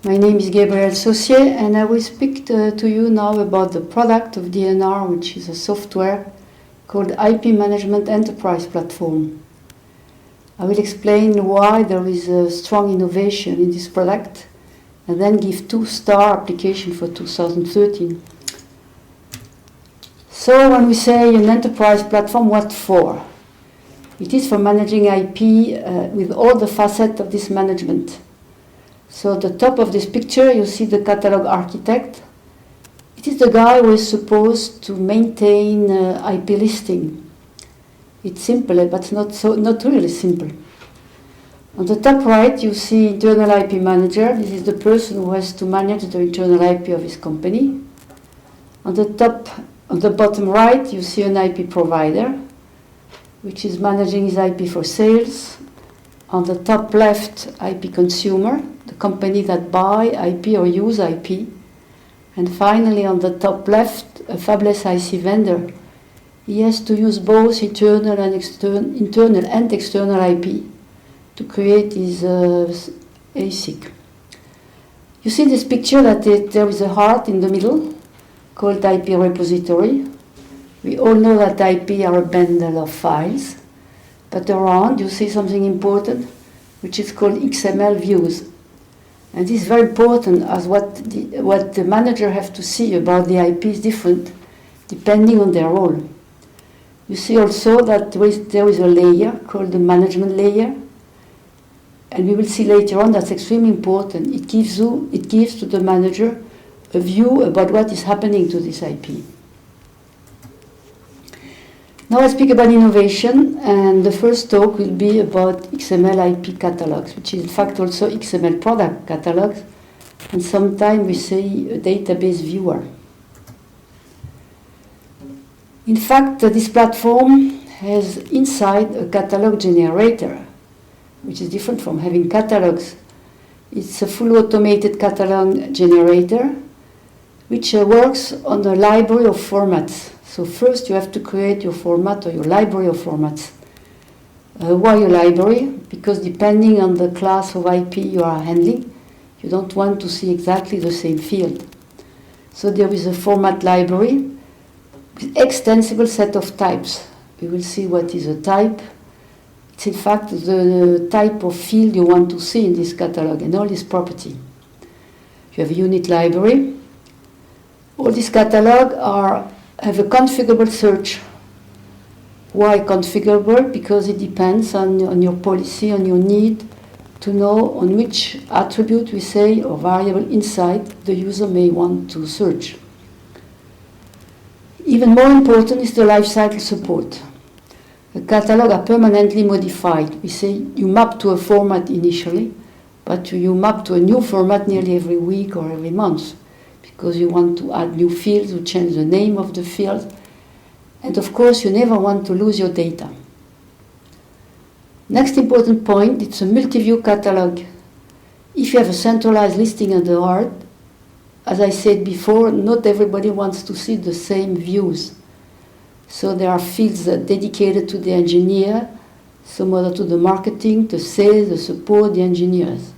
My name is Gabriel Saucier, and I will speak to you now about the product of DNR, which is a software called IP Management Enterprise Platform. I will explain why there is a strong innovation in this product, and then give 2-star application for 2013. So when we say an enterprise platform, what for? It is for managing IP with all the facets of this management. So at the top of this picture, you see the catalog architect. It is the guy who is supposed to maintain IP listing. It's simple, but not really simple. On the top right, you see internal IP manager. This is the person who has to manage the internal IP of his company. On the bottom right, you see an IP provider, which is managing his IP for sales. On the top left, IP consumer, the company that buy IP or use IP. And finally, on the top left, a fabless IC vendor. He has to use both internal and external IP to create his ASIC. You see this picture that there is a heart in the middle called IP repository. We all know that IP are a bundle of files. But around, you see something important, which is called XML views. And this is very important, as what the manager has to see about the IP is different, depending on their role. You see also that there is a layer called the management layer. And we will see later on that's extremely important. It gives to the manager a view about what is happening to this IP. Now I speak about innovation, and the first talk will be about XML IP catalogs, which is in fact also XML product catalogs, and sometimes we say a database viewer. In fact, this platform has inside a catalog generator, which is different from having catalogs. It's a full automated catalog generator, which works on a library of formats. So first you have to create your format or your library of formats. Why a library? Because depending on the class of IP you are handling, you don't want to see exactly the same field. So there is a format library with extensible set of types. We will see what is a type. It's in fact the type of field you want to see in this catalog and all this property. You have a unit library. All these catalogs have a configurable search. Why configurable? Because it depends on your policy, on your need to know on which attribute we say or variable inside the user may want to search. Even more important is the lifecycle support. The catalogs are permanently modified. We say you map to a format initially, but you map to a new format nearly every week or every month, because you want to add new fields, you change the name of the field, and of course you never want to lose your data. Next important point, it's a multi-view catalog. If you have a centralized listing at the heart, as I said before, not everybody wants to see the same views. So there are fields dedicated to the engineer, some other to the marketing, the sales, the support, the engineers.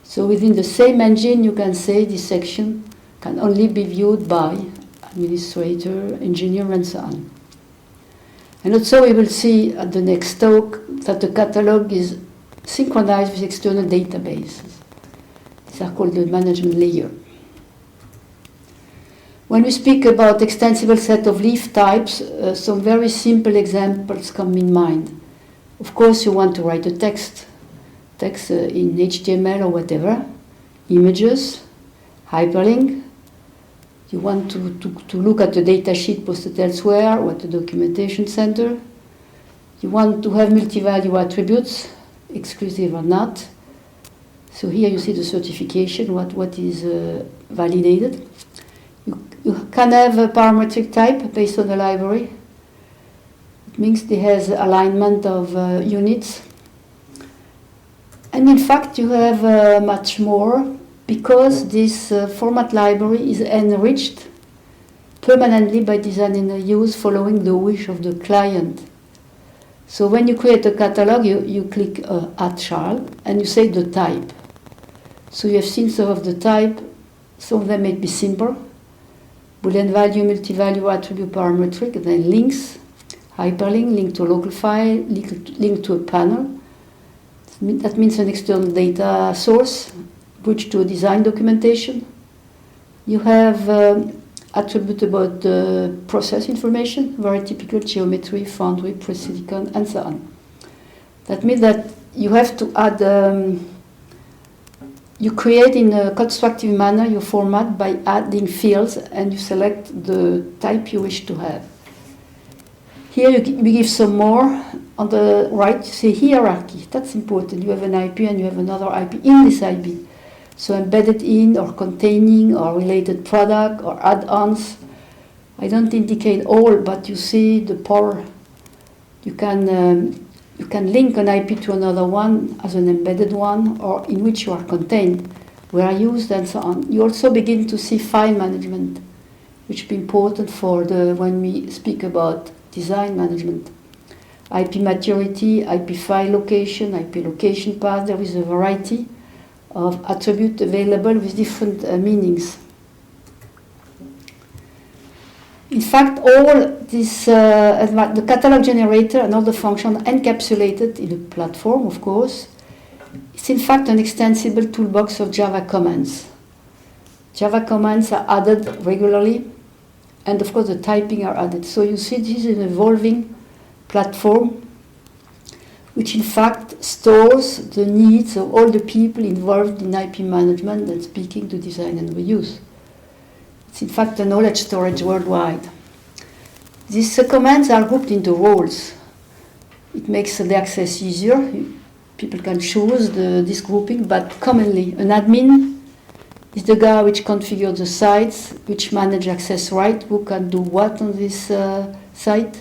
So within the same engine you can say this section can only be viewed by administrator, engineer, and so on. And also we will see at the next talk that the catalog is synchronized with external databases. These are called the management layer. When we speak about extensible set of leaf types, some very simple examples come in mind. Of course, you want to write a text in HTML or whatever, images, hyperlink. You want to look at the data sheet posted elsewhere or at the documentation center. You want to have multi-value attributes, exclusive or not. So here you see the certification, what is validated. You can have a parametric type based on the library. It means it has alignment of units. And in fact, you have much more, because this format library is enriched permanently by design and use following the wish of the client. So when you create a catalog, you click Add Child and you say the type. So you have seen some of the type. Some of them may be simple. Boolean value, multi-value, attribute, parametric, and then links, hyperlink, link to a local file, link to a panel. That means an external data source, bridge to a design documentation. You have attribute about the process information, very typical geometry, foundry, pre-silicon, and so on. That means that you have to add, you create in a constructive manner your format by adding fields, and you select the type you wish to have. Here we give some more. On the right, you see hierarchy. That's important. You have an IP and you have another IP in this IP. So embedded in or containing or related product or add-ons. I don't indicate all, but you see the power. You can link an IP to another one as an embedded one or in which you are contained, where used, and so on. You also begin to see file management, which will be important for when we speak about design management. IP maturity, IP file location, IP location path. There is a variety of attributes available with different meanings. In fact, all this, the catalog generator and all the functions encapsulated in a platform, of course, it's in fact an extensible toolbox of Java commands. Java commands are added regularly, and of course the typing are added. So you see this is an evolving platform which in fact stores the needs of all the people involved in IP management and speaking to design and reuse. It's in fact a knowledge storage worldwide. These commands are grouped into roles. It makes the access easier. People can choose this grouping, but commonly an admin is the guy which configures the sites, which manage access right, who can do what on this site,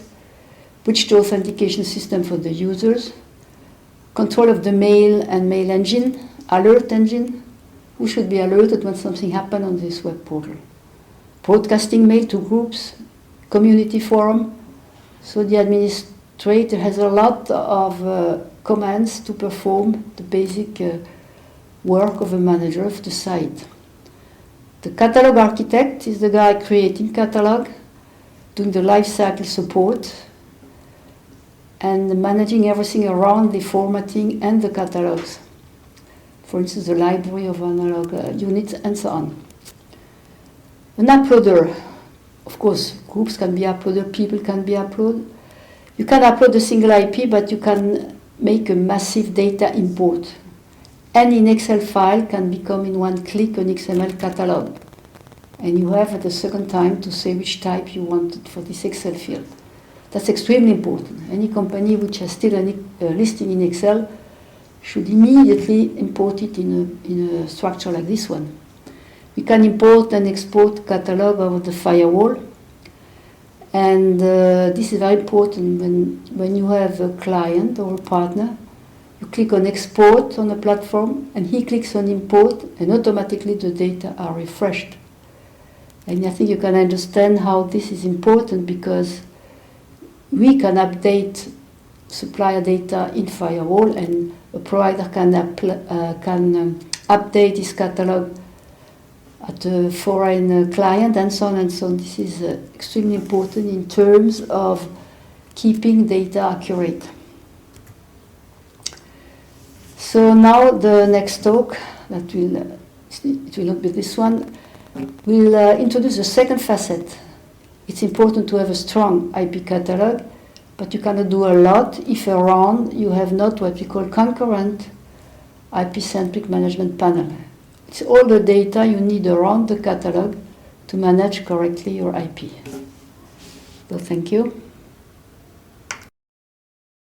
which the authentication system for the users, control of the mail and mail engine, alert engine, who should be alerted when something happens on this web portal, broadcasting mail to groups, community forum. So the administrator has a lot of commands to perform the basic work of a manager of the site. The catalog architect is the guy creating catalog, doing the lifecycle support, and managing everything around the formatting and the catalogs. For instance, the library of analog units and so on. An uploader, of course, groups can be uploaded, people can be uploaded. You can upload a single IP, but you can make a massive data import. Any Excel file can become in one click an XML catalog. And you have at the second time to say which type you wanted for this Excel field. That's extremely important. Any company which has still a listing in Excel should immediately import it in a structure like this one. We can import and export catalog over the firewall. And this is very important when you have a client or a partner. You click on export on the platform, and he clicks on import, and automatically the data are refreshed. And I think you can understand how this is important, because we can update supplier data in firewall, and a provider can update his catalog at a foreign client, and so on and so on. This is extremely important in terms of keeping data accurate. So now the next talk, it will not be this one, will introduce the second facet. It's important to have a strong IP catalog, but you cannot do a lot if around you have not what we call concurrent IP-centric management panel. It's all the data you need around the catalog to manage correctly your IP. So thank you.